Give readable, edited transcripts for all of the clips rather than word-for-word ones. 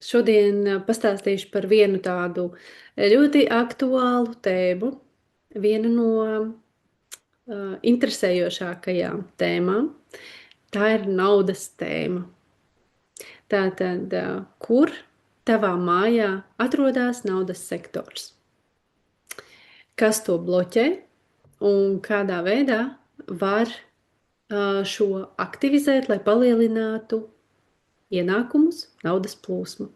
Šodien pastāstīšu par vienu tādu ļoti aktuālu tēmu, vienu no interesējošākajām tēmām. Tā ir naudas tēma. Tātad, kur tavā mājā atrodas naudas sektors? Kas to bloķē un kādā veidā var šo aktivizēt, lai palielinātu ienākumus, naudas plūsmu?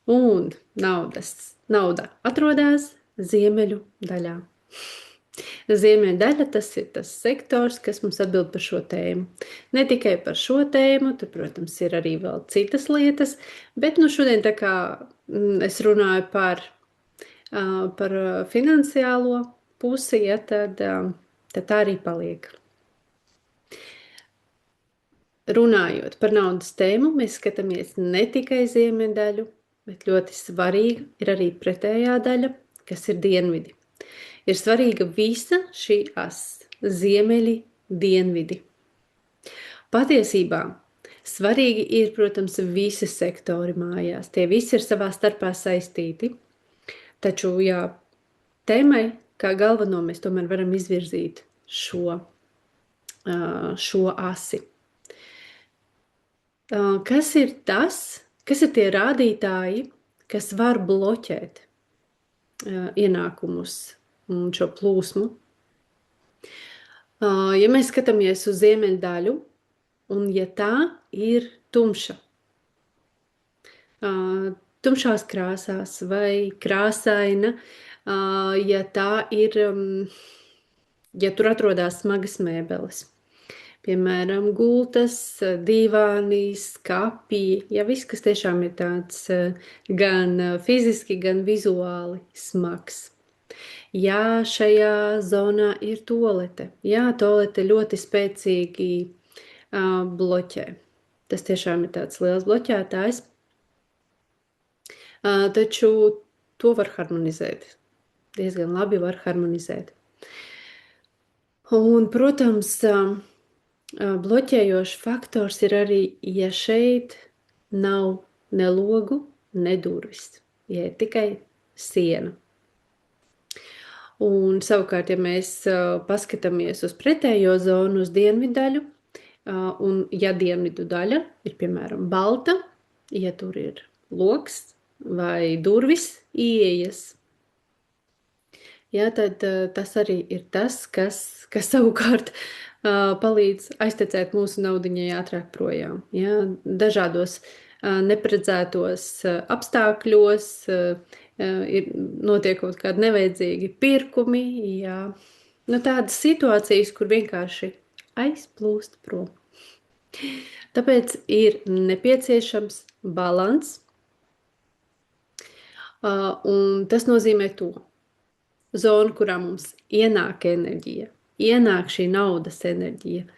Un nauda atrodas ziemeļu daļā. Ziemeļu daļa tas ir tas sektors, kas mums atbild par šo tēmu. Ne tikai par šo tēmu, tur, protams, ir arī vēl citas lietas, bet šodien tā kā es runāju par finansiālo pusi, ja, tad tā arī paliek. Runājot par naudas tēmu, mēs skatāmies ne tikai ziemeļu daļu, bet ļoti svarīga ir arī pretējā daļa, kas ir dienvidi. Ir svarīga visa šī as, ziemeļi, dienvidi. Patiesībā svarīgi ir, protams, visi sektori mājās. Tie visi ir savā starpā saistīti. Taču, jā, tēmai kā galveno mēs tomēr varam izvirzīt šo asi. Kas ir tie rādītāji, kas var bloķēt ienākumus un šo plūsmu? Ja mēs skatāmies uz ziemeļu daļu, un ja tā ir tumša, tumšās krāsās vai krāsaina, ja tā ir, ja tur atrodas smagas mēbeles, piemēram, gultas, divāni, skapji, ja viss, kas tiešām ir tāds gan fiziski, gan vizuāli smags. Ja šajā zonā ir tualete, tualete ļoti spēcīgi bloķē. Tas tiešām ir tāds liels bloķētājs. Taču to var harmonizēt. Diezgan labi var harmonizēt. Un, protams, bloķējošs faktors ir arī, ja šeit nav ne logu, ne durvis, ja ir tikai siena. Un savukārt, ja mēs paskatāmies uz pretējo zonu, uz dienvidu daļu, un ja dienvidu daļa ir, piemēram, balta, ja tur ir logs vai durvis, ieejas, tad tas arī ir tas, kas savukārt palīdz aiztecēt mūsu naudiņai ātrāk projām. Dažādos neparedzētos apstākļos notiek kaut kādi nevajadzīgi pirkumi, tādas situācijas, kur vienkārši aizplūst prom. Tāpēc ir nepieciešams balans, un tas nozīmē to zonu, kurā mums ienāk enerģija, ienāk šī naudas enerģija,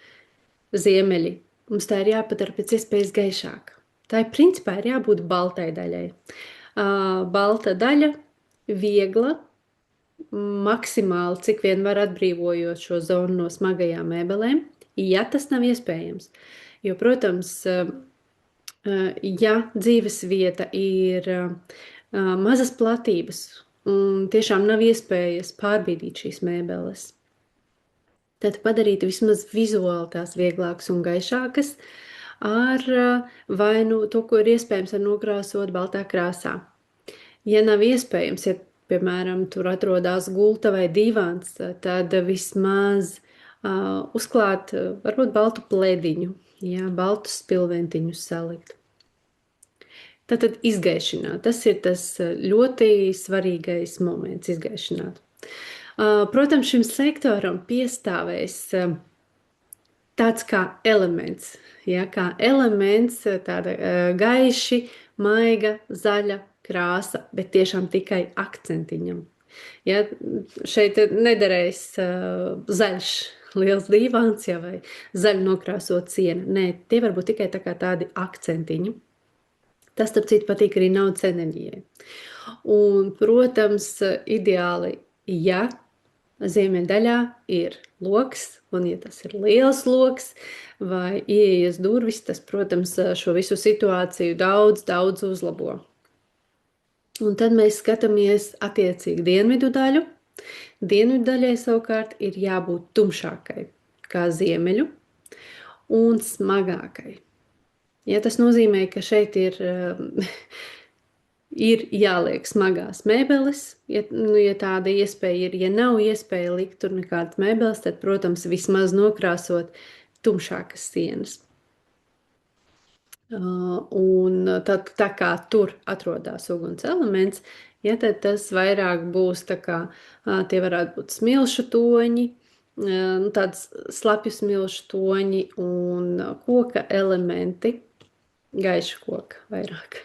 ziemeļi, mums tā ir jāpadara pēc iespējas gaišāk. Tā ir principā ir jābūt baltai daļai. Balta daļa, viegla, maksimāli, cik vien var atbrīvojot šo zonu no smagajām mēbelēm, ja tas nav iespējams. Jo, protams, ja dzīves vieta ir mazas platības un tiešām nav iespējas pārbīdīt šīs mēbeles, tad padarīt vismaz vizuāli tās vieglākas un gaišākas ar vai to, ko ir iespējams ar nokrāsot baltā krāsā. Ja nav iespējams, ja, piemēram, tur atrodas gulta vai divāns, tad vismaz uzklāt varbūt baltu plēdiņu, baltus spilventiņus salikt. Tātad izgaišināt. Tas ir tas ļoti svarīgais moments, izgaišināt. Protams, šim sektoram piestāvēs tāds kā elements, tāda gaiši, maiga, zaļa krāsa, bet tiešām tikai akcentiņam. Šeit nederēs zaļš liels divāns vai zaļi nokrāsot siena. Nē, tie var būt tikai tādi akcentiņi. Tas, starp citu, patīk arī naudas enerģijai. Un, protams, ideāli, ja Ziemeļdaļā ir loks, un ja tas ir liels loks vai ieejas durvis, tas, protams, šo visu situāciju daudz uzlabo. Un tad mēs skatāmies attiecīgi dienvidu daļu. Dienvidu daļai savukārt ir jābūt tumšākai kā ziemeļu un smagākai. Ja, tas nozīmē, ka šeit ir ir jāliek smagās mēbeles, ja tāda iespēja ir. Ja nav iespēja likt tur nekādas mēbeles, tad, protams, vismaz nokrāsot tumšākas sienas. Un tad, tā kā tur atrodas uguns elements, ja, tad tas vairāk būs tā kā, tie varētu būt smilšu toņi, tāds slapju smilšu toņi un koka elementi, gaiša koka vairāk.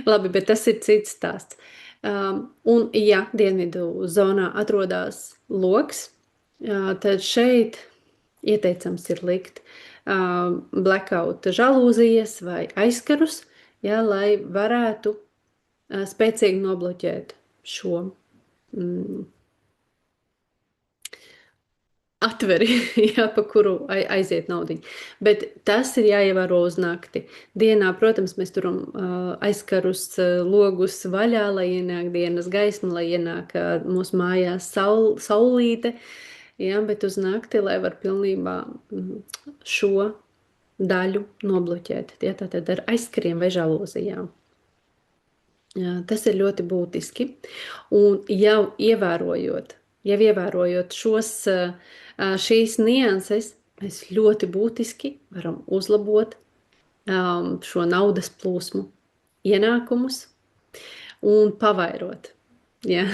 Labi, bet tas ir cits stāsts. Un, ja dienvidu zonā atrodas loks, tad šeit ieteicams ir likt blackout žalūzijas vai aizkarus, ja, lai varētu spēcīgi nobloķēt šo atveri, jā, pa kuru aiziet naudiņa. Bet tas ir jāievēro uz nakti. Dienā, protams, mēs turam aizkarus logus vaļā, lai ienāk dienas gaisma, lai ienāk mūsu mājās saulīte, jā, bet uz nakti, lai var pilnībā šo daļu nobloķēt, jā, tātad ar aizkariem vai žalūzijām. Tas ir ļoti būtiski. Un jau ievērojot šīs nianses, mēs ļoti būtiski varam uzlabot šo naudas plūsmu ienākumus un pavairot. Ja?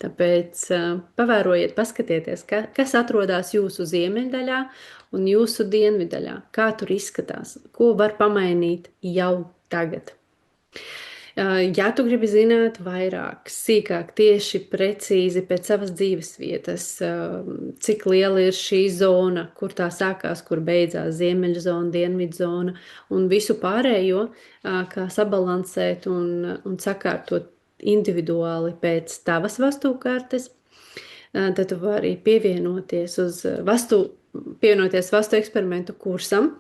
Tāpēc pavērojiet, paskatieties, kas atrodas jūsu ziemeļdaļā un jūsu dienvidaļā, kā tur izskatās, ko var pamainīt jau tagad. Ja tu gribi zināt vairāk, sīkāk, tieši precīzi pēc savas dzīves vietas, cik liela ir šī zona, kur tā sākās, kur beidzās ziemeļu zona, dienvidu zona un visu pārējo, kā sabalansēt un sakārtot individuāli pēc tavas vastūkartes, tad tu vari pievienoties vastu eksperimentu kursam,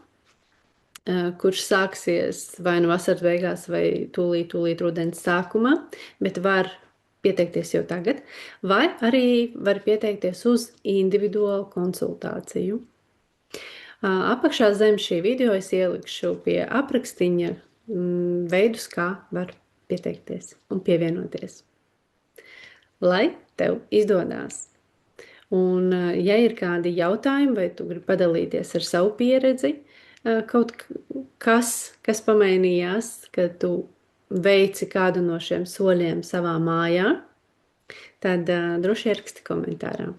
kurš sāksies vai nu vasaras beigās vai tūlīt rudens sākumā, bet var pieteikties jau tagad, vai arī var pieteikties uz individuālu konsultāciju. Apakšā zem šī video es ielikšu pie aprakstiņa veidus, kā var pieteikties un pievienoties. Lai tev izdodās! Un, ja ir kādi jautājumi vai tu gribi padalīties ar savu pieredzi, kaut kas pamainījās, kad tu veici kādu no šiem soļiem savā mājā, tad droši ieraksti komentārā.